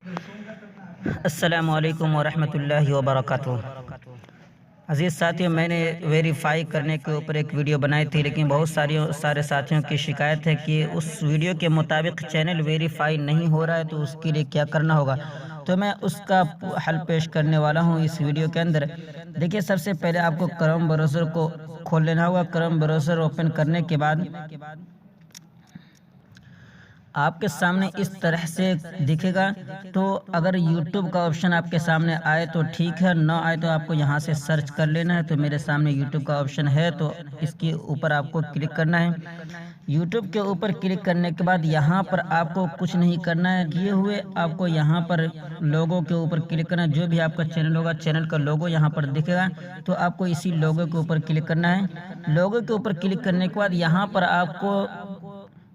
अस्सलामुअलैकुम वरहमतुल्लाहि वबरकातुहू। अज़ीज़ साथियों, मैंने वेरीफ़ाई करने के ऊपर एक वीडियो बनाई थी, लेकिन बहुत सारे साथियों की शिकायत है कि उस वीडियो के मुताबिक चैनल वेरीफ़ाई नहीं हो रहा है, तो उसके लिए क्या करना होगा। तो मैं उसका हल पेश करने वाला हूँ इस वीडियो के अंदर। देखिए, सबसे पहले आपको क्रोम ब्राउज़र को खोल लेना होगा। क्रोम ब्राउज़र ओपन करने के बाद आपके सामने इस तरह से दिखेगा। तो अगर यूट्यूब का ऑप्शन आपके सामने आए तो ठीक है, ना आए तो आपको यहाँ से सर्च कर लेना है। तो मेरे सामने यूट्यूब का ऑप्शन है, तो इसके ऊपर आपको क्लिक करना है। यूट्यूब के ऊपर क्लिक करने के बाद यहाँ पर आपको कुछ नहीं करना है। किए हुए आपको यहाँ पर लोगो के ऊपर क्लिक करना है। जो भी आपका चैनल होगा, चैनल का लोगो यहाँ पर दिखेगा, तो आपको इसी लोगो के ऊपर क्लिक करना है। लोगो के ऊपर क्लिक करने के बाद यहाँ पर आपको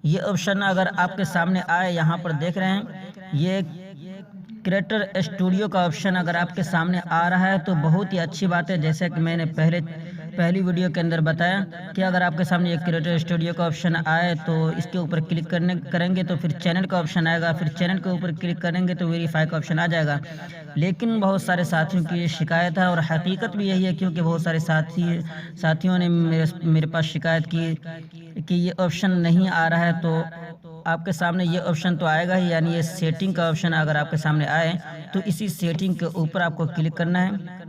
ये ऑप्शन अगर आपके सामने आए, यहाँ पर देख रहे हैं ये क्रिएटर स्टूडियो का ऑप्शन अगर आपके सामने आ रहा है तो बहुत ही अच्छी बात है। जैसे कि मैंने पहली वीडियो के अंदर बताया कि अगर आपके सामने एक क्रिएटर स्टूडियो का ऑप्शन आए तो इसके ऊपर क्लिक करेंगे तो फिर चैनल का ऑप्शन आएगा। फिर चैनल के ऊपर क्लिक करेंगे तो वेरीफाई का ऑप्शन आ जाएगा। लेकिन बहुत सारे साथियों की ये शिकायत है, और हकीकत भी यही है, क्योंकि बहुत सारे साथियों ने मेरे पास शिकायत की कि ये ऑप्शन नहीं आ रहा है। तो आपके सामने ये ऑप्शन तो आएगा ही, यानी ये सेटिंग का ऑप्शन अगर आपके सामने आए तो इसी सेटिंग के ऊपर आपको क्लिक करना है।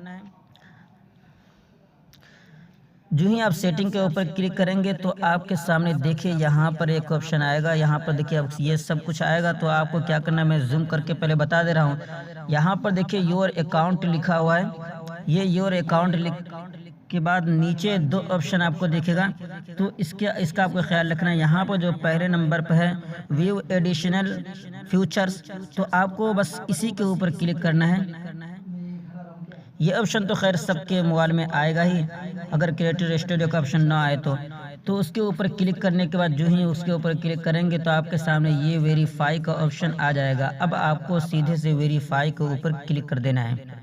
जो ही आप सेटिंग के ऊपर क्लिक करेंगे तो आपके सामने देखिए यहाँ पर एक ऑप्शन आएगा। यहाँ पर देखिए अब ये सब कुछ आएगा। तो आपको क्या करना है, मैं जूम करके पहले बता दे रहा हूँ। यहाँ पर देखिए योर अकाउंट लिखा हुआ है। ये योर अकाउंट लिख के बाद नीचे दो ऑप्शन आपको दिखेगा, तो इसका आपको ख्याल रखना है। यहाँ पर जो पहले नंबर पर है व्यू एडिशनल फीचर्स, तो आपको बस इसी के ऊपर क्लिक करना है। ये ऑप्शन तो खैर सबके मोबाइल में आएगा ही, अगर क्रिएटर स्टूडियो का ऑप्शन ना आए तो उसके ऊपर क्लिक करने के बाद जो ही उसके ऊपर क्लिक करेंगे तो आपके सामने ये वेरीफाई का ऑप्शन आ जाएगा। अब आपको सीधे से वेरीफाई के ऊपर क्लिक कर देना है।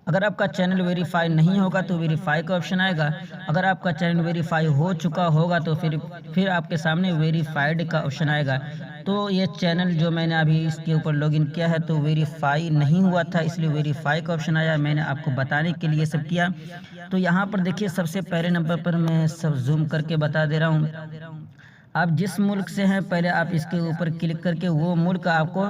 अगर आपका चैनल वेरीफाई नहीं होगा तो वेरीफाई का ऑप्शन आएगा। अगर आपका चैनल वेरीफाई हो चुका होगा तो फिर आपके सामने वेरीफाइड का ऑप्शन आएगा। तो ये चैनल जो मैंने अभी इसके ऊपर लॉगिन किया है तो वेरीफाई नहीं हुआ था, इसलिए वेरीफाई का ऑप्शन आया। मैंने आपको बताने के लिए सब किया। तो यहाँ पर देखिए सबसे पहले नंबर पर मैं सब जूम करके बता दे रहा हूँ। आप जिस मुल्क से हैं पहले आप इसके ऊपर क्लिक करके वो मुल्क आपको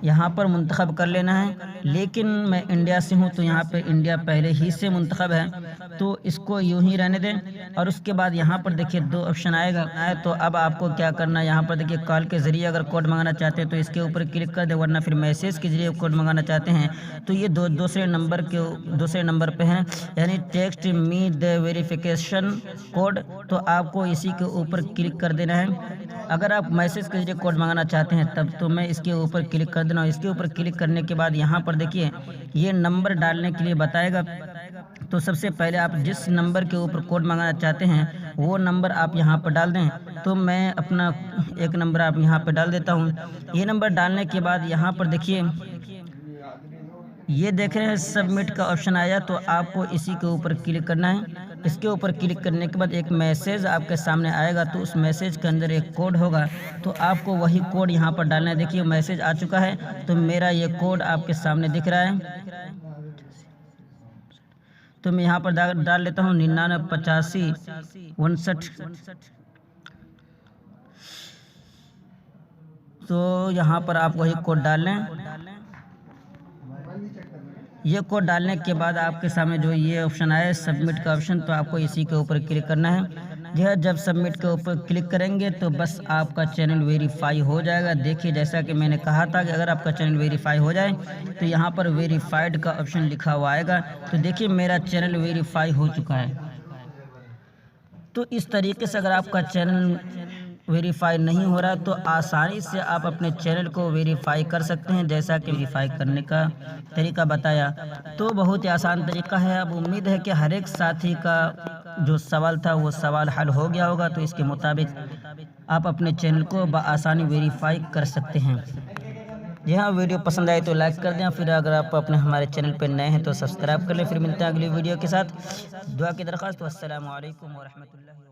यहाँ पर मुंतखब कर लेना है। लेकिन मैं इंडिया से हूँ तो यहाँ पे इंडिया पहले ही से मुंतखब है, तो इसको यूं ही रहने दें। और उसके बाद यहाँ पर देखिए दो ऑप्शन आएगा। तो अब आपको क्या करना है, यहाँ पर देखिए कॉल के ज़रिए अगर कोड मंगाना चाहते हैं तो इसके ऊपर क्लिक कर दें, वरना फिर मैसेज के ज़रिए कोड मंगाना चाहते हैं तो ये दूसरे नंबर पर हैं, यानी text me the verification code. तो आपको इसी के ऊपर क्लिक कर देना है। अगर आप मैसेज के जरिए कोड मंगाना चाहते हैं तब तो मैं इसके ऊपर क्लिक कर देना। इसके ऊपर क्लिक करने के बाद यहाँ पर देखिए ये नंबर डालने के लिए बताएगा। तो सबसे पहले आप जिस नंबर के ऊपर कोड मंगाना चाहते हैं वो नंबर आप यहाँ पर डाल दें। तो मैं अपना एक नंबर आप यहाँ पर डाल देता हूँ। ये नंबर डालने के बाद यहाँ पर देखिए ये देख रहे हैं सबमिट का ऑप्शन आया, तो आपको इसी के ऊपर क्लिक करना है। इसके ऊपर क्लिक करने के बाद एक मैसेज आपके सामने आएगा, तो उस मैसेज के अंदर एक कोड होगा, तो आपको वही कोड यहाँ पर डालना है। देखिए मैसेज आ चुका है, तो मेरा ये कोड आपके सामने दिख रहा है। तो मैं यहाँ पर डाल लेता हूँ 998561। तो यहाँ पर आप वही कोड डाल लें। ये कोड डालने के बाद आपके सामने जो ये ऑप्शन आया सबमिट का ऑप्शन, तो आपको इसी के ऊपर क्लिक करना है। जब सबमिट के ऊपर क्लिक करेंगे तो बस आपका चैनल वेरीफाई हो जाएगा। देखिए जैसा कि मैंने कहा था कि अगर आपका चैनल वेरीफाई हो जाए तो यहाँ पर वेरीफाइड का ऑप्शन लिखा हुआ आएगा। तो देखिए मेरा चैनल वेरीफाई हो चुका है। तो इस तरीके से अगर आपका चैनल वेरीफाई नहीं हो रहा तो आसानी से आप अपने चैनल को वेरीफाई कर सकते हैं, जैसा कि वेरीफाई करने का तरीका बताया। तो बहुत ही आसान तरीका है। अब उम्मीद है कि हर एक साथी का जो सवाल था वो सवाल हल हो गया होगा। तो इसके मुताबिक आप अपने चैनल को बआसानी वेरीफाई कर सकते हैं। जी हाँ, वीडियो पसंद आए तो लाइक कर दें। फिर अगर आप अपने हमारे चैनल पर नए हैं तो सब्सक्राइब कर लें। फिर मिलते हैं अगली वीडियो के साथ। दुआ की दरख्वास्त। अस्सलामु अलैकुम व रहमतुल्लाहि।